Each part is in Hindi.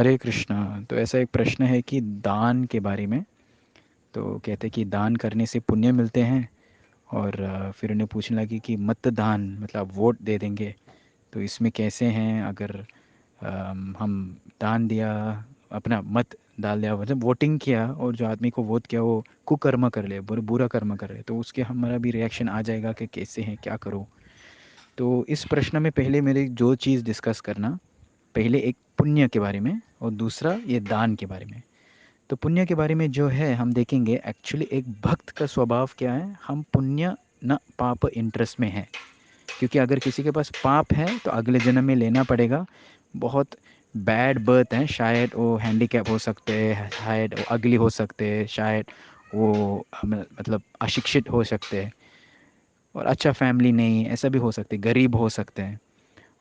हरे कृष्णा। तो ऐसा एक प्रश्न है कि दान के बारे में। तो कहते हैं कि दान करने से पुण्य मिलते हैं। और फिर उन्हें पूछने लगी कि मतदान मतलब वोट दे देंगे, तो इसमें कैसे हैं? अगर हम दान दिया, अपना मत डाल दिया, मतलब वोटिंग किया, और जो आदमी को वोट किया वो कुकर्म कर ले, बुरा कर्म कर ले, तो उसके हमारा भी रिएक्शन आ जाएगा कि कैसे हैं, क्या करो। तो इस प्रश्न में पहले मेरे जो चीज़ डिस्कस करना, पहले एक पुण्य के बारे में और दूसरा ये दान के बारे में। तो पुण्य के बारे में जो है हम देखेंगे, एक्चुअली एक भक्त का स्वभाव क्या है, हम पुण्य न पाप इंटरेस्ट में है। क्योंकि अगर किसी के पास पाप है तो अगले जन्म में लेना पड़ेगा। बहुत बैड बर्थ है, शायद वो हैंडीकैप हो सकते हैं, शायद वो अगली हो सकते हैं, शायद वो मतलब अशिक्षित हो सकते हैं, और अच्छा फैमिली नहीं, ऐसा भी हो सकते, गरीब हो सकते हैं।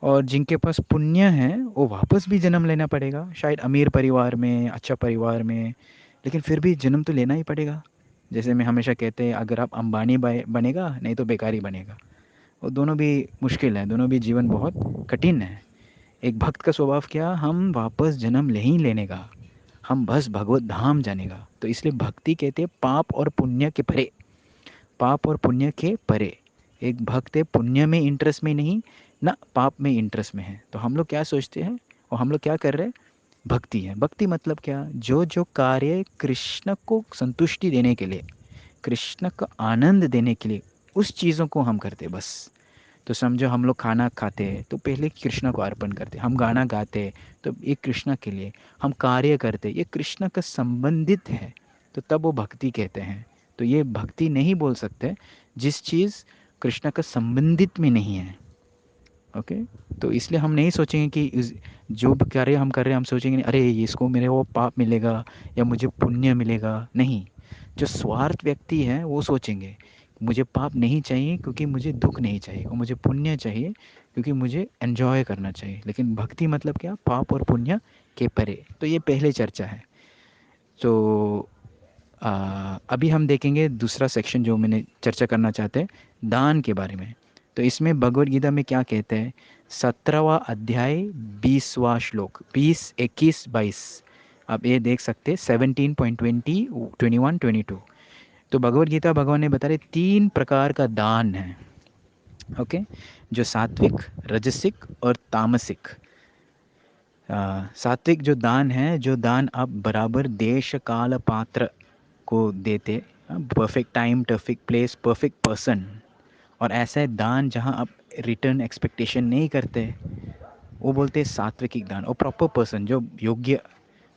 और जिनके पास पुण्य है वो वापस भी जन्म लेना पड़ेगा, शायद अमीर परिवार में, अच्छा परिवार में, लेकिन फिर भी जन्म तो लेना ही पड़ेगा। जैसे मैं हमेशा कहते हैं, अगर आप अंबानी बनेगा, नहीं तो बेकारी बनेगा। और दोनों भी मुश्किल है, दोनों भी जीवन बहुत कठिन है। एक भक्त का स्वभाव क्या, हम वापस जन्म ले ही लेने का, हम बस भगवत धाम जाने का। तो इसलिए भक्ति कहते हैं पाप और पुण्य के परे, पाप और पुण्य के परे। एक भक्त है पुण्य में इंटरेस्ट में नहीं, ना पाप में इंटरेस्ट में है। तो हम लोग क्या सोचते हैं और हम लोग क्या कर रहे हैं, भक्ति है। भक्ति मतलब क्या, जो जो कार्य कृष्ण को संतुष्टि देने के लिए, कृष्ण का आनंद देने के लिए, उस चीज़ों को हम करते हैं बस। तो समझो हम लोग खाना खाते हैं तो पहले कृष्ण को अर्पण करते हैं, हम गाना गाते हैं तो ये कृष्ण के लिए, हम कार्य करते हैं ये कृष्ण का संबंधित है, तो तब वो भक्ति कहते हैं। तो ये भक्ति नहीं बोल सकते जिस चीज़ कृष्ण का संबंधित में नहीं है। ओके। तो इसलिए हम नहीं सोचेंगे कि जो भी कार्य हम कर रहे हैं हम सोचेंगे नहीं, अरे इसको मेरे वो पाप मिलेगा या मुझे पुण्य मिलेगा, नहीं। जो स्वार्थ व्यक्ति है वो सोचेंगे, मुझे पाप नहीं चाहिए क्योंकि मुझे दुख नहीं चाहिए, और मुझे पुण्य चाहिए क्योंकि मुझे एन्जॉय करना चाहिए। लेकिन भक्ति मतलब क्या, पाप और पुण्य के परे। तो ये पहले चर्चा है। तो अभी हम देखेंगे दूसरा सेक्शन जो मैंने चर्चा करना चाहते हैं, दान के बारे में। तो इसमें भगवद गीता में क्या कहते हैं, 17वां अध्याय, 20वां श्लोक, 20, 21, 22। आप ये देख सकते हैं, 17.20, 21, 22। तो भगवद गीता भगवान ने बता रहे 3 प्रकार का दान है। ओके। जो सात्विक, रजसिक और तामसिक। सात्विक जो दान है, जो दान आप बराबर देश काल पात्र को देते, perfect time, perfect place, perfect person. और ऐसा है दान जहाँ आप रिटर्न एक्सपेक्टेशन नहीं करते, वो बोलते हैं सात्विक दान। और प्रॉपर पर्सन जो योग्य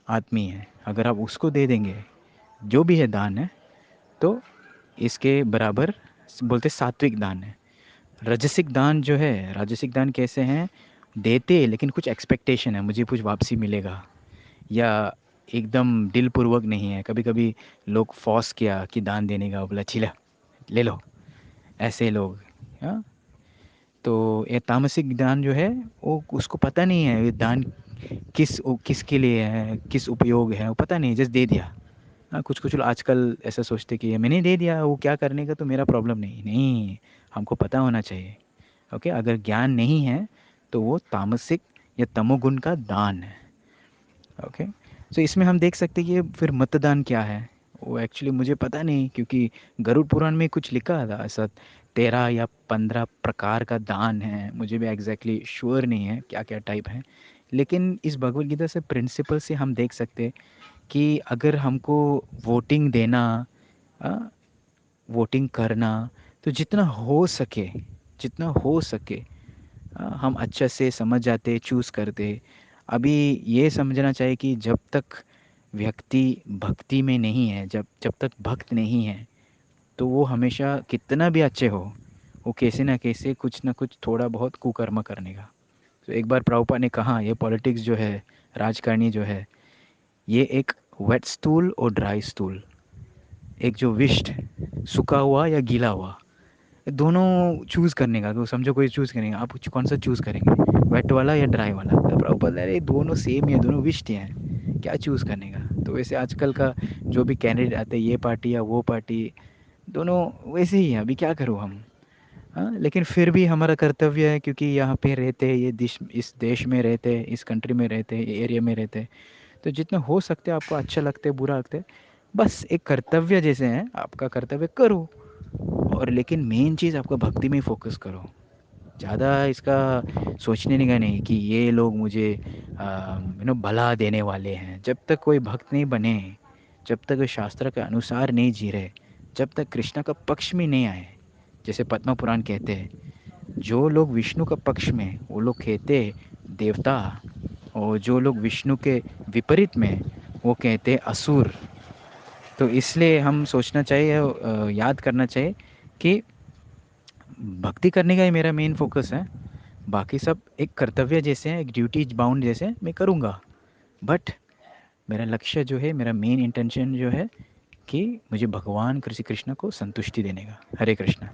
आदमी है, अगर आप उसको दे देंगे जो भी है दान है, तो इसके बराबर बोलते सात्विक दान है। राजसिक दान जो है, राजसिक दान कैसे हैं, देते लेकिन कुछ एक्सपेक्टेशन है, मुझे कुछ वापसी मिलेगा, या एकदम दिलपूर्वक नहीं है। कभी कभी लोग फोर्स किया कि दान देने का, बोला छिला ले लो, ऐसे लोग। हाँ। तो ये तामसिक दान जो है, वो उसको पता नहीं है ये दान किसके लिए है, किस उपयोग है, वो पता नहीं, जस्ट दे दिया। हाँ, कुछ कुछ लोग आजकल ऐसा सोचते कि ये मैंने दे दिया, वो क्या करने का तो मेरा प्रॉब्लम नहीं, नहीं, हमको पता होना चाहिए। ओके। अगर ज्ञान नहीं है तो वो तामसिक या तमोगुण का दान है। ओके। सो इसमें हम देख सकते हैं कि फिर मतदान क्या है। वो एक्चुअली मुझे पता नहीं, क्योंकि गरुड़ पुराण में कुछ लिखा था ऐसा, 13 या 15 प्रकार का दान है। मुझे भी एग्जैक्टली श्योर नहीं है क्या क्या टाइप है। लेकिन इस भगवद गीता से प्रिंसिपल से हम देख सकते हैं कि अगर हमको वोटिंग देना, आ, वोटिंग करना, तो जितना हो सके, जितना हो सके, हम अच्छे से समझ जाते, चूज़ करते। अभी ये समझना चाहिए कि जब तक व्यक्ति भक्ति में नहीं है, जब जब तक भक्त नहीं है, तो वो हमेशा कितना भी अच्छे हो, वो कैसे ना कैसे कुछ ना कुछ थोड़ा बहुत कुकर्म करने का। तो एक बार प्रभुपाद ने कहा, ये पॉलिटिक्स जो है, राजकारणी जो है, ये एक वेट स्टूल और ड्राई स्टूल, एक जो विष्ट, सूखा हुआ या गीला हुआ, दोनों चूज़ करने का। तो समझो कोई चूज़ करेंगे, आप कौन सा चूज़ करेंगे, वेट वाला या ड्राई वाला? तो प्रभुपाद, अरे दोनों सेम ही है, दोनों विष्ट ही हैं, क्या चूज़ करने का। तो वैसे आजकल का जो भी कैंडिडेट आते हैं, ये पार्टी या वो पार्टी, दोनों वैसे ही हैं। अभी क्या करूँ हम, हाँ, लेकिन फिर भी हमारा कर्तव्य है, क्योंकि यहाँ पे रहते हैं, ये देश, इस देश में रहते हैं, इस कंट्री में रहते हैं, एरिया में रहते हैं, तो जितना हो सकते है आपको अच्छा लगता है बुरा लगता है, बस एक कर्तव्य जैसे हैं, आपका कर्तव्य करो। और लेकिन मेन चीज़ आपको भक्ति में फोकस करो। ज़्यादा इसका सोचने नहीं का नहीं कि ये लोग मुझे भला देने वाले हैं। जब तक कोई भक्त नहीं बने, जब तक वे शास्त्र के अनुसार नहीं जी रहे, जब तक कृष्णा का पक्ष में नहीं आए, जैसे पद्म पुराण कहते हैं, जो लोग विष्णु का पक्ष में वो लोग कहते देवता, और जो लोग विष्णु के विपरीत में वो कहते असुर। तो इसलिए हम सोचना चाहिए, याद करना चाहिए कि भक्ति करने का ही मेरा मेन फोकस है। बाकी सब एक कर्तव्य जैसे हैं, एक ड्यूटी बाउंड जैसे मैं करूँगा। बट मेरा लक्ष्य जो है, मेरा मेन इंटेंशन जो है कि मुझे भगवान कृष्ण कृष्ण को संतुष्टि देने का। हरे कृष्णा।